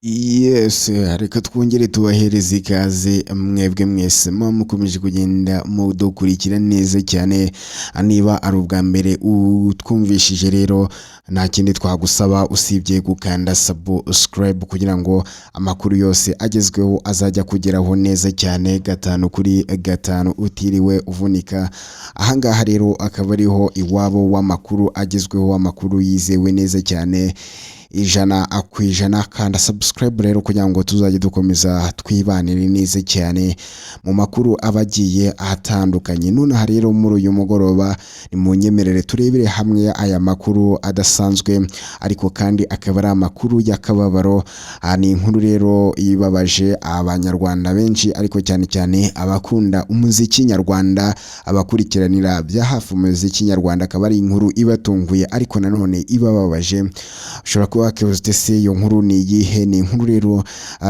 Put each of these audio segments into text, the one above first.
Yes, reka twongere tubahereze ikaze mwebwe mwese muba mukomeje kugenda mudukurikira neza cyane. Niba ari ubwa mbere utwumvishije rero nta kindi twagusaba usibye gukanda subscribe kugira ngo amakuru yose agezweho azajya kugeraho neza cyane gatanu kuri gatanu utiriwe uvunika. Ahangaha rero akaba ariho iwabo w'amakuru agezweho, amakuru yizewe neza cyane ijana ku ijana. Kanda subscribe rero kugira ngo tuzajye dukomeza twibanire neza cyane mu makuru abagiye atandukanye. Nonaha rero muri uyu mugoroba ni mu nyemerere turebere hamwe aya makuru adasanzwe ariko kandi akaba ari amakuru y'akababaro. Ni inkuru rero ibabaje abanyarwanda benshi ariko cyane cyane abakunda umuziki nyarwanda, abakurikiranira bya hafi umuziki nyarwanda. Akaba ari inkuru ibatunguye ariko nanone ibababaje. Ushobora kuba wakibaza se iyo nkuru ni iyihe? Ni inkuru rero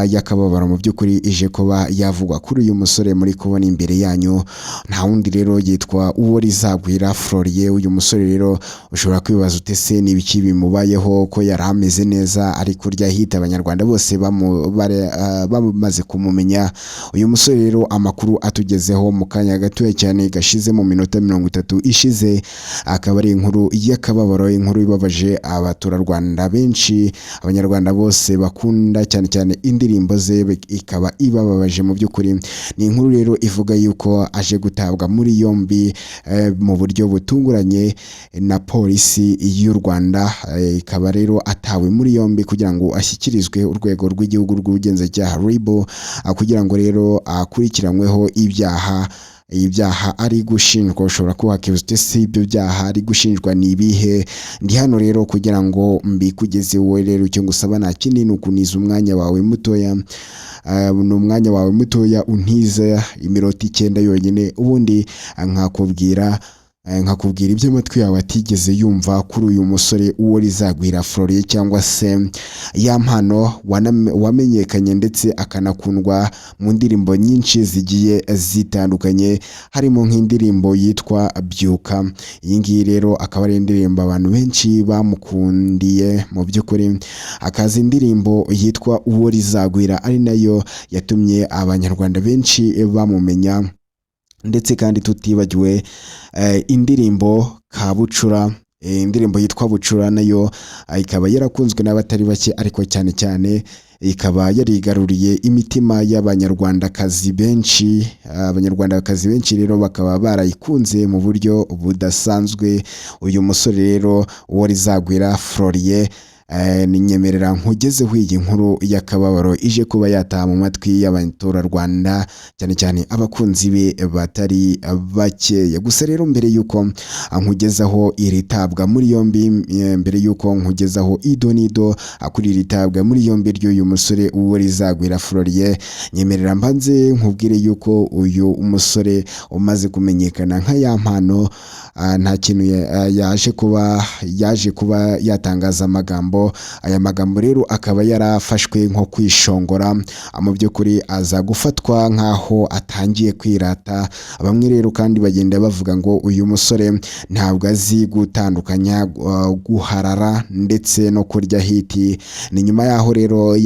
y'akababaro mu by'ukuri ije kuba yavugwa kuri uyu musore muri kubona imbere yanyu. Nta wundi rero yitwa Uworizagwira Florien. Uyu musore rero ushobora kwibaza se ni ibiki bimubayeho ko yari ameze neza ariko urya hita abanyarwanda bose bamaze kumumenya. Uyu musore rero amakuru atugezeho mu kanya gatoya cyane gashize mu minota 30 ishize, akaba ari inkuru y'akababaro, inkuru ibabaje abaturarwanda benshi, abanyarwanda bose bakunda cyane cyane indirimbo ze, ikaba ibababaje mu by'ukuri. Ni inkuru rero ivuga yuko aje gutabwa muri yombi mu buryo butunguranye na polisi y'u Rwanda. Ikaba rero atawe muri yombi kugira ngo ashyikirizwe urwego rw'igihugu rw'ubugenzacyaha RIB kugira ngo rero akurikiranyweho ibyaha ari gushinjwa. Ushobora kuba wakibaza se ibyo byaha ari gushinjwa ni ibihe? Ndi hano rero kugira ngo mbikugezeho. Rero icyo ngusaba nta kindi ni ukuniza umwanya wawe mutoya, ni umwanya wawe mutoya untiza iminota 9 yonyine, ubundi nkakubwira ibyo amatwi yawe atigeze yumva kuri uyu musore Uworizagwira Florien, cyangwa se ya mpano wamenyekanye ndetse akanakundwa mu ndirimbo nyinshi zigiye zitandukanye, harimo nk'indirimbo yitwa Byuka. Iyi ngiyi rero akaba ari indirimbo abantu benshi bamukundiye mu by'ukuri. Akaza indirimbo yitwa Uworizagwira ari nayo yatumye abanyarwanda benshi bamumenya, ndetse kandi tutibagiwe indirimbo Kabucura, indirimbo yitwa Bucura nayo ikaba yarakunzwe n'abatari bake ariko cyane cyane ikaba yarigaruriye imitima y'abanyarwandakazi benshi. Abanyarwandakazi benshi rero bakaba barayikunze mu buryo budasanzwe. Uyu musore rero Uworizagwira Florien ninyemerera nkugezeho iyi nkuru y'akababaro ije kuba yataha mu matwi y'abaturarwanda, cyane cyane abakunzi be batari bakeya. Gusa rero mbere yuko nkugezaho iri tabwa muri yombi, mbere yuko nkugezaho idonido kuri iri tabwa muri yombi ry'uyu musore Uworizagwira Florien, nyemerera mbanze nkubwire yuko uyu musore umaze kumenyekana nka ya mpano, nta kintu yaje kuba yatangaza amagambo. Aya magambo rero akaba yarafashwe nko kwishongora, mu by'ukuri aza gufatwa nkaho atangiye kwirata. Bamwe rero kandi bagenda bavuga ngo uyu musore ntabwo azi gutandukanya guharara ndetse no kurya hiti. Ni nyuma yaho rero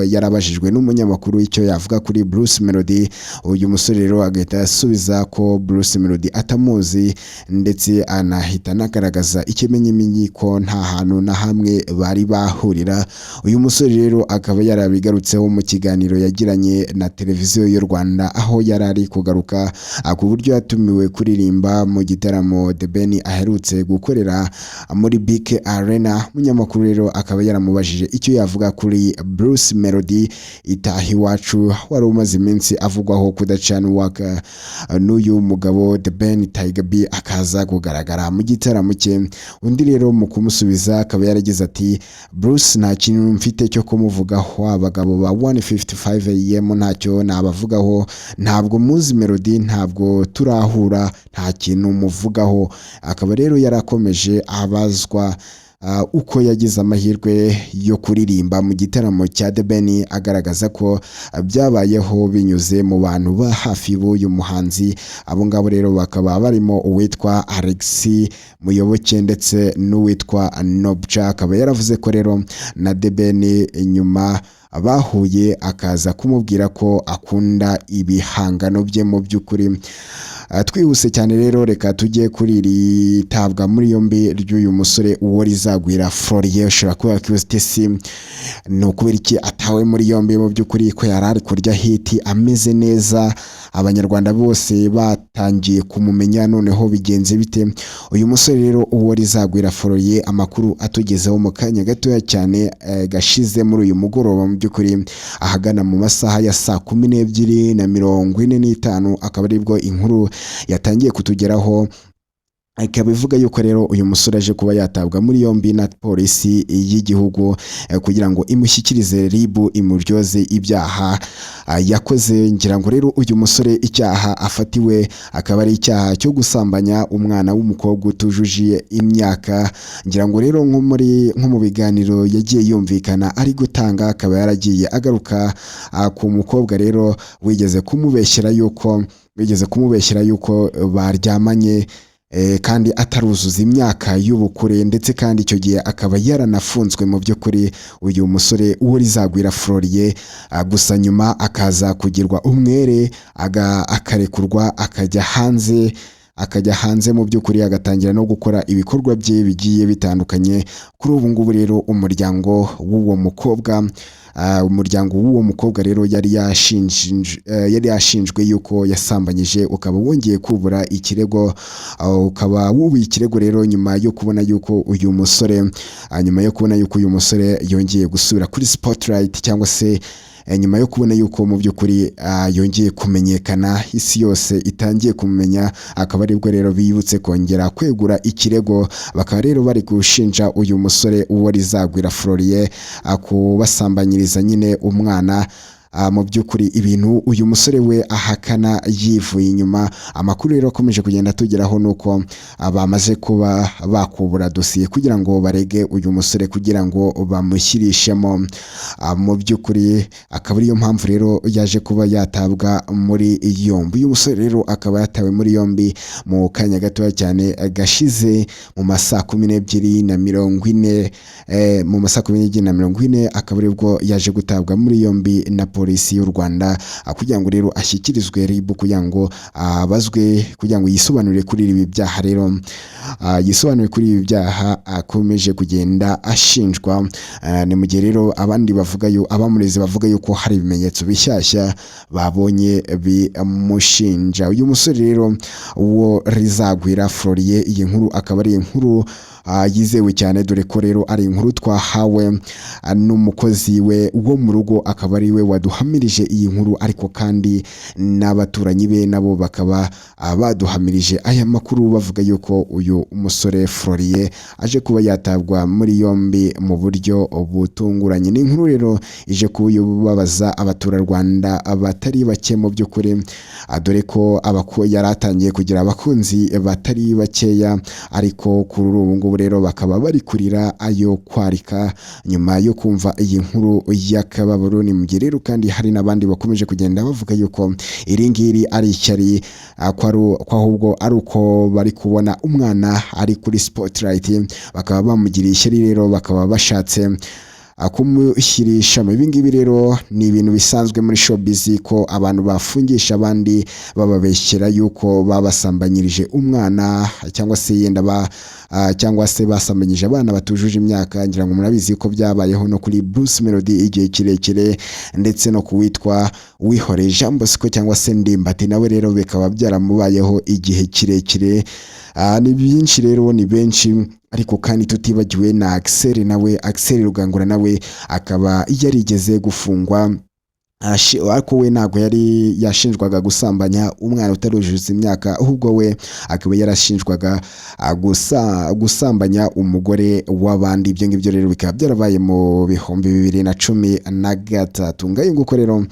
yarabajijwe n'umunyamakuru icyo yavuga kuri Bruce Melody. Uyu musore rero agahita asubiza ko Bruce Melody atamuzi, ndetse anahita anagaragaza ikimenyimenyi ko nta hantu na hamwe bari bahurira. Uyu musore rero akaba yarabigarutseho mu kiganiro yagiranye na televiziyo y'u Rwanda, aho yari ari kugaruka ku buryo yatumiwe kuririmba mu gitaramo The Ben aherutse gukorera muri BK Arena. Umunyamakuru rero akaba yaramubajije icyo yavuga kuri Bruce Melody itaha iwacu, wari umaze iminsi avugwaho kudacana uwaka n'uyu mugabo The Ben Tiger B akaza kugaragara mu gitaramo cye. Undi rero mu kumusubiza akaba yaragize ati Bruce nta kintu mfite cyo kumuvugaho, abagabo ba 155 AM ntacyo nabavugaho, ntabwo muzi Melody, ntabwo turahura, nta kintu muvugaho. Akaba rero yarakomeje abazwa uko yagize amahirwe yo kuririmba mu gitaramo cya The Ben, agaragaza ko byabayeho binyuze mu bantu ba hafi b'uyu muhanzi. Abo ngabo rero bakaba barimo uwitwa Alexis Muyoboke ndetse n'uwitwa Nobja. Akaba yaravuze ko rero na The Ben nyuma bahuye akaza kumubwira ko akunda ibihangano bye mu by'ukuri. Twihuse cyane rero reka tujye kuri iri tabwa muri yombi ry'uyu musore Uworizagwira Florien. Ushobora kuba kwitesi ni ukubera iki atawe muri yombi mu by'ukuri, ko yari ari kurya hiti ameze neza, abanyarwanda bose batangiye kumumenya, noneho bigenze bite? Uyu musore rero Uworizagwira Florien, amakuru atugezeho mu kanya gatoya cyane gashize muri uyu mugoroba mu by'ukuri ahagana mu masaha ya saa 12:45, akaba aribwo inkuru yatangiye kutugeraho. Ikaba ivuga yuko rero uyu musore aje kuba yatabwa muri yombi na polisi y'igihugu kugira ngo imushyikirize RIB imuryoze ibyaha yakoze. Ngira ngo rero uyu musore icyaha afatiwe akaba ari icyaha cyo gusambanya umwana w'umukobwa utujuje imyaka. Ngira ngo rero nko mu biganiro yagiye yumvikana ari gutanga, akaba yaragiye agaruka ku mukobwa rero wigeze kumubeshyera yuko baryamanye kandi ataruzuza imyaka y'ubukure, ndetse kandi icyo gihe akaba yaranafunzwe mu by'ukuri uyu musore Uworizagwira Florien. Gusa nyuma akaza kugirwa umwere akarekurwa akajya hanze mu by'ukuri, agatangira no gukora ibikorwa bye bigiye bitandukanye. Kuri ubu ngubu rero umuryango w'uwo mukobwa rero yari yashinjwe yuko yasambanyije, ukaba wongeye kubura ikirego, ukaba wubuye ikirego rero nyuma yo kubona yuko uyu musore yongeye gusubira kuri spotlight, cyangwa se nyuma yo kubona yuko mu by'ukuri yongeye kumenyekana, isi yose itangiye kumumenya. Akaba aribwo rero bibutse kongera kwegura ikirego, bakaba rero bari gushinja uyu musore Uworizagwira Florien kubasambanyiriza nyine umwana. Mu by'ukuri ibintu uyu musore we ahakana yivuye inyuma. Amakuru rero akomeje kugenda tugeraho nuko bamaze kuba bakubura dosiye kugira ngo barege uyu musore kugira ngo bamushyirishemo. Mu by'ukuri akaba ariyo mpamvu rero yaje kuba yatabwa muri yombi. Uyu musore rero akaba yatawe muri yombi mu kanya gatoya cyane gashize mu masaa 12:40, akaba aribwo yaje gutabwa muri yombi na polisi y'u Rwanda kugira ngo rero ashyikirizwe RIB kugira ngo abazwe, kugira ngo yisobanure kuri ibi byaha rero akomeje kugenda ashinjwa. Ni mu gihe rero abamurezi bavuga yuko hari ibimenyetso bishyashya babonye bimushinja. Uyu musore rero Uworizagwira Florien, iyi nkuru akaba ari inkuru yizewe cyane, dore ko rero ari inkuru twahawe n'umukozi we wo mu rugo, akaba ari we waduhamirije iyi nkuru, ariko kandi n'abaturanyi be nabo bakaba baduhamirije aya makuru bavuga yuko uyu musore Florien aje kuba yatabwa muri yombi mu buryo butunguranye. Ni inkuru rero ije kubabaza abaturarwanda batari bake mu by'ukuri, dore ko yari atangiye kugira abakunzi batari bakeya, ariko kuri ubu ngubu rero bakaba bari kurira ayo kwarika nyuma yo kumva iyi nkuru y'akababaro. Ni mu gihe rero kandi hari n'abandi bakomeje kugenda bavuga yuko iri ngiri ari ishyari, ko ahubwo ari uko bari kubona umwana ari kuri spotlight, bakaba bamugiriye ishyari rero bakaba bashatse kumushyirishamo. Ibi ngibi rero ni ibintu bisanzwe muri showbiz, ko abantu bafungisha abandi bababeshyera yuko babasambanyirije umwana, cyangwa se basambanyije abana batujuje imyaka. Ngira ngo murabizi ko byabayeho no kuri Bruce Melody igihe kirekire, ndetse no kuwitwa Uwihoreye Jean Bosco cyangwa se Ndimbati nawe rero bikaba byaramubayeho igihe kirekire. Ni byinshi rero, ni benshi, ariko kandi tutibagiwe na Axel Rugangura nawe akaba yarigeze gufungwa, ariko we ntabwo yari yashinjwaga gusambanya umwana utaruzuza imyaka, ahubwo we akaba yarashinjwaga gusambanya umugore w'abandi. Ibyo ngibyo rero bikaba byarabaye mu 2013. Ngayo nguko rero